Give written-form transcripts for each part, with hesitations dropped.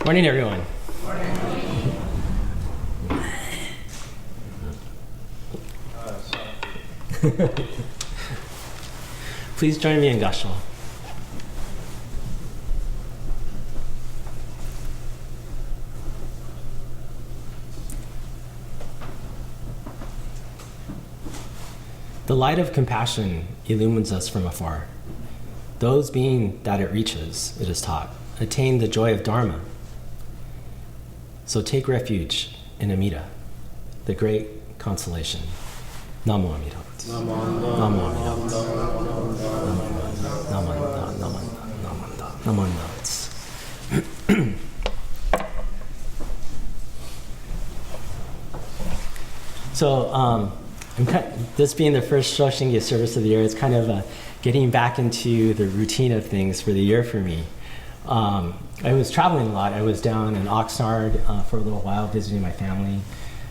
Morning, everyone. Please join me in Gashal. The light of compassion illumines us from afar. Those being that it reaches, it is taught, attain the joy of Dharma. So take refuge in Amida, the great consolation. Namo Amida Butsu. Namo Amida Butsu. Namo Amida Butsu. So, this being the first Shoshinge service of the year, it's kind of getting back into the routine of things for the year for me. I was traveling a lot. I was down in Oxnard for a little while visiting my family,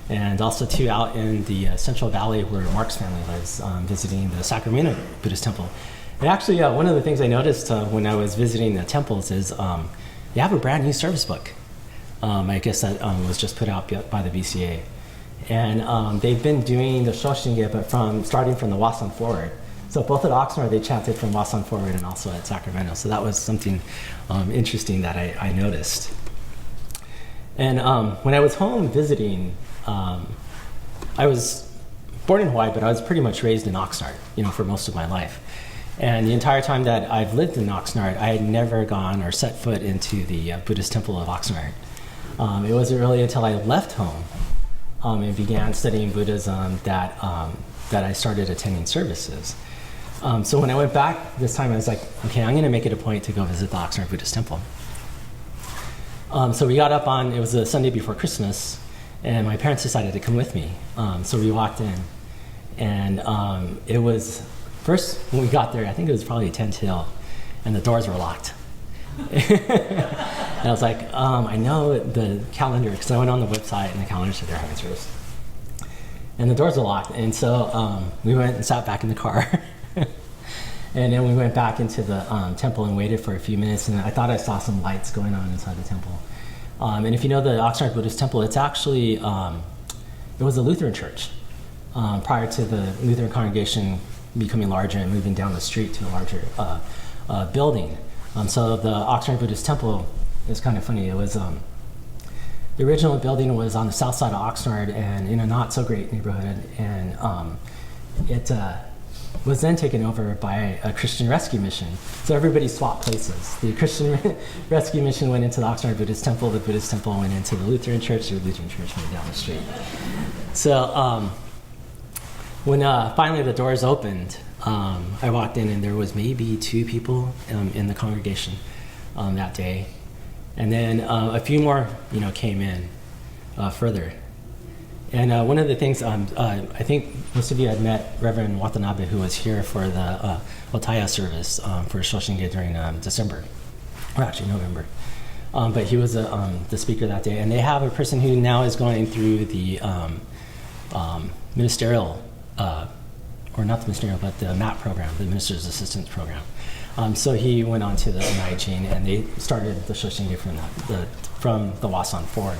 and also too out in the Central Valley where Mark's family lives, visiting the Sacramento Buddhist temple. And actually, one of the things I noticed when I was visiting the temples is they have a brand new service book. I guess that was just put out by the BCA. And they've been doing the Shoshinge, but starting from the Wasan forward. So both at Oxnard, they chanted from Wasan forward, and also at Sacramento. So that was something interesting that I noticed. And when I was home visiting, I was born in Hawaii, but I was pretty much raised in Oxnard, for most of my life. And the entire time that I've lived in Oxnard, I had never gone or set foot into the Buddhist temple of Oxnard. It wasn't really until I left home and began studying Buddhism that I started attending services. So when I went back this time, I was like, okay, I'm going to make it a point to go visit the Oxnard Buddhist temple. So we got up it was a Sunday before Christmas, and my parents decided to come with me. So we walked in, and it was, first when we got there, I think it was probably 10 till, and the doors were locked. And I was like, I know the calendar, because I went on the website and the calendar said they're having service. And the doors were locked, and so we went and sat back in the car. And then we went back into the temple and waited for a few minutes, and I thought I saw some lights going on inside the temple. And if you know the Oxnard Buddhist temple, it's actually, it was a Lutheran church prior to the Lutheran congregation becoming larger and moving down the street to a larger building. So the Oxnard Buddhist temple is kind of funny. It was, the original building was on the south side of Oxnard and in a not so great neighborhood, and it was then taken over by a Christian rescue mission. So everybody swapped places. The Christian rescue mission went into the Oxnard Buddhist temple, the Buddhist temple went into the Lutheran church went down the street. So when finally the doors opened, I walked in and there was maybe 2 people in the congregation that day. And then a few more, came in further. And one of the things, I think most of you had met Reverend Watanabe, who was here for the Otaya service for Shoshinge during December, or actually November. But he was the speaker that day. And they have a person who now is going through the ministerial, or not the ministerial, but the MAP program, the Minister's Assistance Program. So he went on to the Naijin, and they started the Shoshinge from the Wasan forward.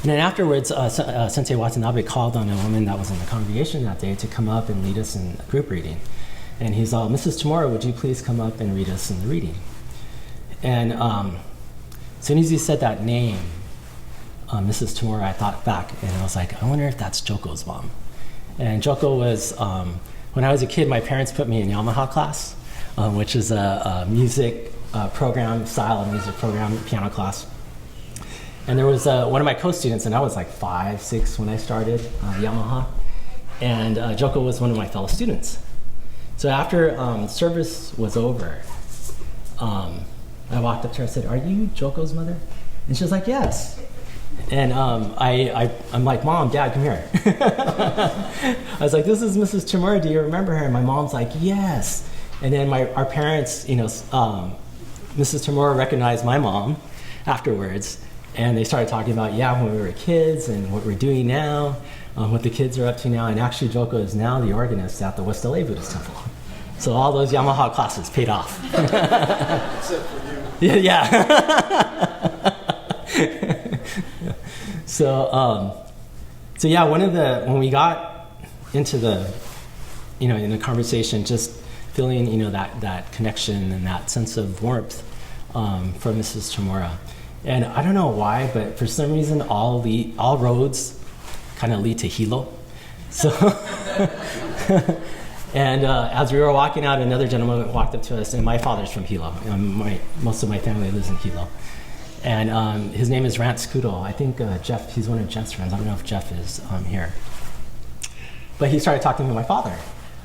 And then afterwards, Sensei Watanabe called on a woman that was in the congregation that day to come up and lead us in a group reading. And he's all, Mrs. Tamura, would you please come up and read us in the reading? And as soon as he said that name, Mrs. Tamura, I thought back, and I was like, I wonder if that's Joko's mom. And Joko was, when I was a kid, my parents put me in Yamaha class, which is a music program, style of music program, piano class. And there was one of my co-students, and I was like 5, 6 when I started Yamaha, and Joko was one of my fellow students. So after service was over, I walked up to her and said, "Are you Joko's mother?" And she was like, "Yes." And I'm like, "Mom, Dad, come here." I was like, "This is Mrs. Tamura. Do you remember her?" And my mom's like, "Yes." And then our parents, Mrs. Tamura recognized my mom afterwards. And they started talking about, when we were kids and what we're doing now, what the kids are up to now. And actually, Joko is now the organist at the West LA Buddhist Temple. So all those Yamaha classes paid off. Except for you. Yeah. So yeah, when we got into the, in the conversation, just feeling, that connection and that sense of warmth from Mrs. Chamorro. And I don't know why, but for some reason, all roads kind of lead to Hilo. So, and as we were walking out, another gentleman walked up to us, and my father's from Hilo. Most of my family lives in Hilo. And his name is Rance Kudo. I think Jeff, he's one of Jeff's friends. I don't know if Jeff is here. But he started talking to my father.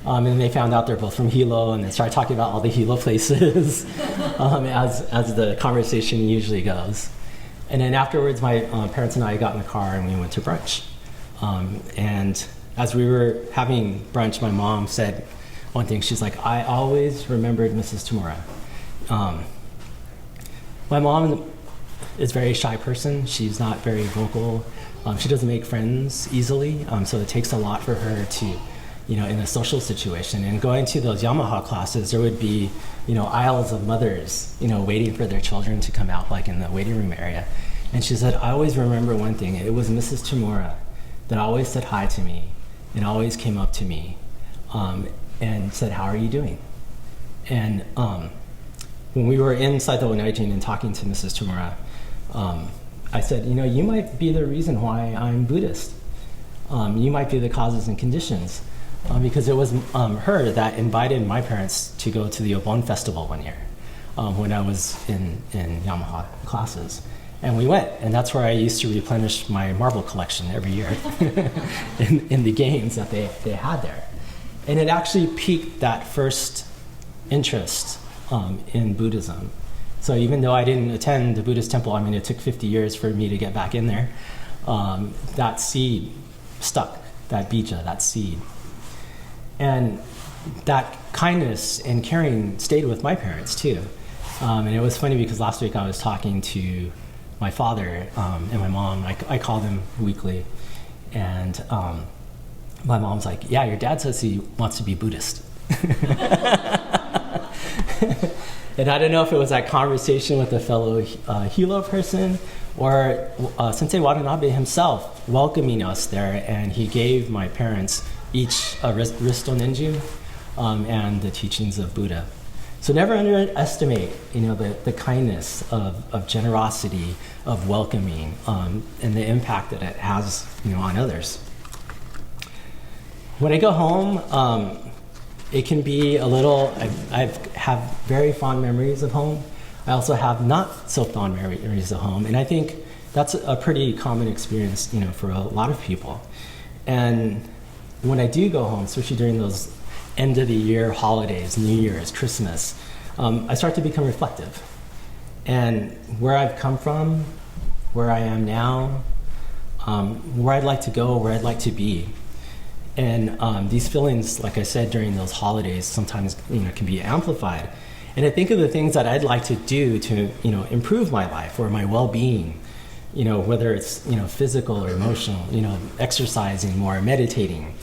And they found out they're both from Hilo, and they started talking about all the Hilo places, as the conversation usually goes. And then afterwards, my parents and I got in the car and we went to brunch. And as we were having brunch, my mom said one thing. She's like, I always remembered Mrs. Chamorro. My mom is a very shy person. She's not very vocal. She doesn't make friends easily, so it takes a lot for her to, in a social situation. And going to those Yamaha classes, there would be, aisles of mothers, waiting for their children to come out, like in the waiting room area. And she said, I always remember one thing. It was Mrs. Chamorro that always said hi to me and always came up to me and said, how are you doing? And when we were inside the Onaijin and talking to Mrs. Chamorro, I said, you might be the reason why I'm Buddhist. You might be the causes and conditions. Because it was her that invited my parents to go to the Obon festival one year when I was in Yamaha classes. And we went, and that's where I used to replenish my marble collection every year in the games that they had there. And it actually piqued that first interest in Buddhism. So even though I didn't attend the Buddhist temple, it took 50 years for me to get back in there, that seed stuck, that bija, that seed. And that kindness and caring stayed with my parents too. And it was funny because last week I was talking to my father and my mom. I call them weekly. And my mom's like, yeah, your dad says he wants to be Buddhist. And I don't know if it was that conversation with a fellow Hilo person or Sensei Watanabe himself welcoming us there. And he gave my parents each a Risto Ninju and the teachings of Buddha. So never underestimate, the kindness of generosity, of welcoming, and the impact that it has, on others. When I go home, it can be a little. I have very fond memories of home. I also have not so fond memories of home, and I think that's a pretty common experience, for a lot of people. And when I do go home, especially during those end of the year holidays, New Year's, Christmas, I start to become reflective. And where I've come from, where I am now, where I'd like to go, where I'd like to be. And these feelings, like I said, during those holidays sometimes can be amplified. And I think of the things that I'd like to do to improve my life or my well-being, whether it's physical or emotional, exercising more, meditating.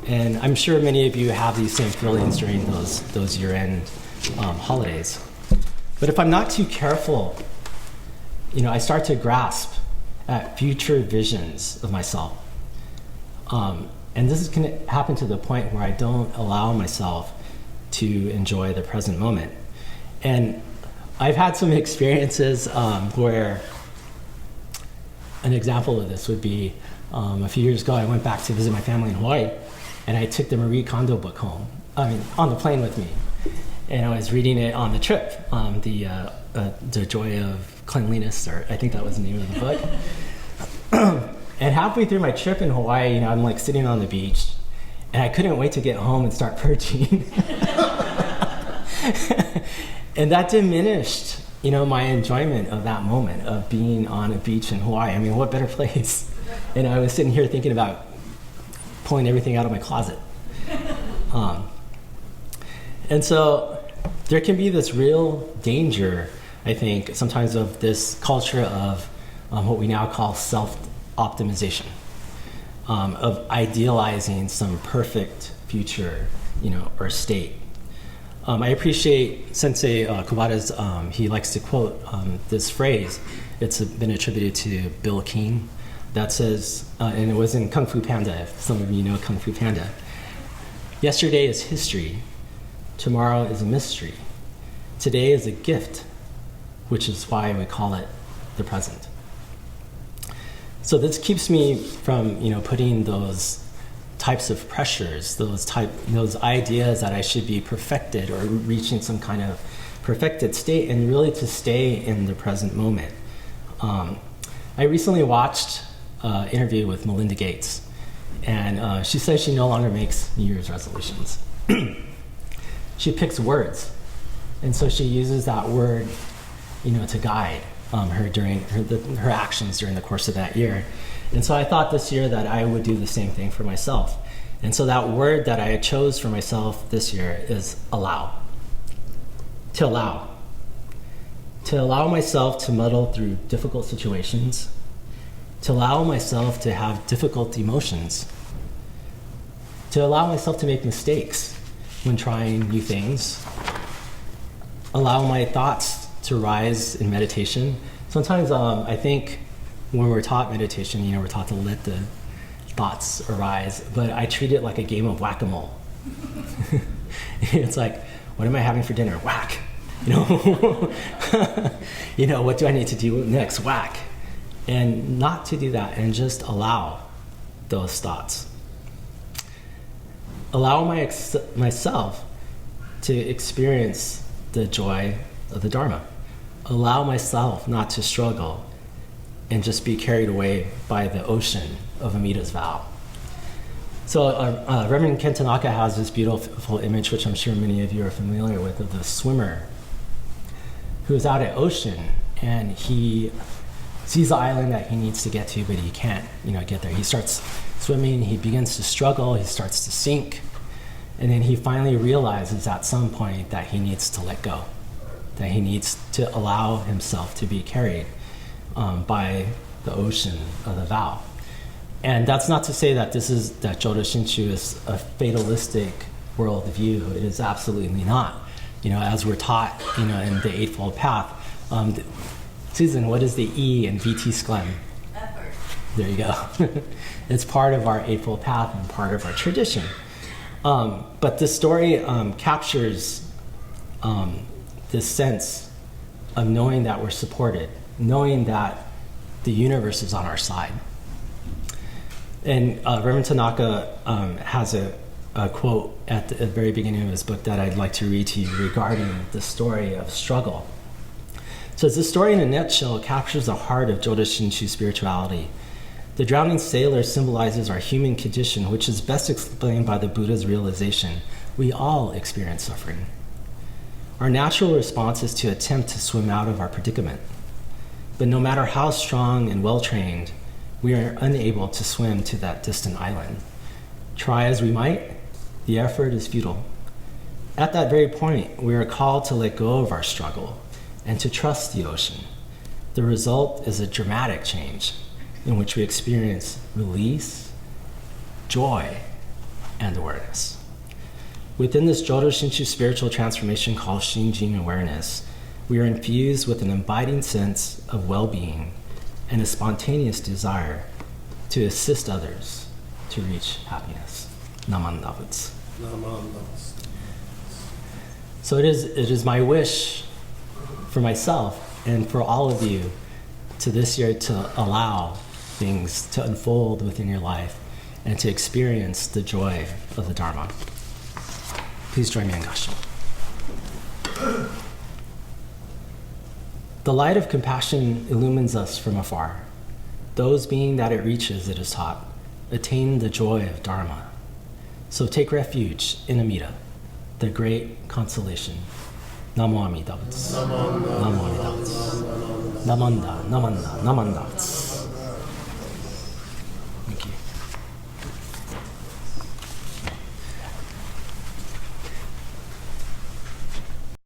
And I'm sure many of you have these same feelings during those year-end holidays. But if I'm not too careful, I start to grasp at future visions of myself. And this can happen to the point where I don't allow myself to enjoy the present moment. And I've had some experiences where an example of this would be a few years ago, I went back to visit my family in Hawaii, and I took the Marie Kondo book home, on the plane with me. And I was reading it on the trip, The Joy of Cleanliness, or I think that was the name of the book. And halfway through my trip in Hawaii, I'm like sitting on the beach, and I couldn't wait to get home and start purging. And that diminished, my enjoyment of that moment of being on a beach in Hawaii. What better place? And I was sitting here thinking about pulling everything out of my closet. And so there can be this real danger, I think, sometimes of this culture of what we now call self-optimization, of idealizing some perfect future, or state. I appreciate Sensei Kubata's, he likes to quote this phrase. It's been attributed to Bill Keane, that says, and it was in Kung Fu Panda, if some of you know Kung Fu Panda. Yesterday is history. Tomorrow is a mystery. Today is a gift, which is why we call it the present. So this keeps me from, putting those types of pressures, those ideas that I should be perfected or reaching some kind of perfected state, and really to stay in the present moment. I recently watched an interview with Melinda Gates, and she says she no longer makes New Year's resolutions. She picks words, and so she uses that word, to guide her during her actions during the course of that year. And so I thought this year that I would do the same thing for myself. And so that word that I chose for myself this year is allow. To allow. To allow myself to muddle through difficult situations. To allow myself to have difficult emotions. To allow myself to make mistakes when trying new things. Allow my thoughts to rise in meditation. Sometimes I think when we're taught meditation, we're taught to let the thoughts arise, but I treat it like a game of whack-a-mole. It's like, what am I having for dinner? Whack. What do I need to do next? Whack. And not to do that, and just allow those thoughts. Allow myself to experience the joy of the Dharma. Allow myself not to struggle and just be carried away by the ocean of Amita's vow. So Reverend Kentanaka has this beautiful image, which I'm sure many of you are familiar with, of the swimmer who is out at ocean, and he sees the island that he needs to get to, but he can't, get there. He starts swimming, he begins to struggle, he starts to sink, and then he finally realizes at some point that he needs to let go, that he needs to allow himself to be carried by the ocean of the vow. And that's not to say that that Jodo Shinshu is a fatalistic worldview. It is absolutely not. As we're taught, in the Eightfold Path. Susan, what is the E in VT Sklem? Effort. There you go. It's part of our Eightfold Path and part of our tradition. But this story captures this sense of knowing that we're supported, knowing that the universe is on our side. And Reverend Tanaka has a quote at the very beginning of his book that I'd like to read to you regarding the story of struggle. It says, this story in a nutshell captures the heart of Jodo Shinshu spirituality. The drowning sailor symbolizes our human condition, which is best explained by the Buddha's realization. We all experience suffering. Our natural response is to attempt to swim out of our predicament. But no matter how strong and well-trained, we are unable to swim to that distant island. Try as we might, the effort is futile. At that very point, we are called to let go of our struggle and to trust the ocean. The result is a dramatic change in which we experience release, joy, and awareness. Within this Jodo Shinshu spiritual transformation called Shinjin awareness, we are infused with an inviting sense of well-being and a spontaneous desire to assist others to reach happiness. Naman Davutz. So it is my wish for myself and for all of you to this year to allow things to unfold within your life and to experience the joy of the Dharma. Please join me in Gassho. The light of compassion illumines us from afar. Those being that it reaches, it is taught, attain the joy of Dharma. So take refuge in Amida, the great consolation. Namo Amida Butsu. Namo Amida Butsu. Namanda, Namanda, Namanda.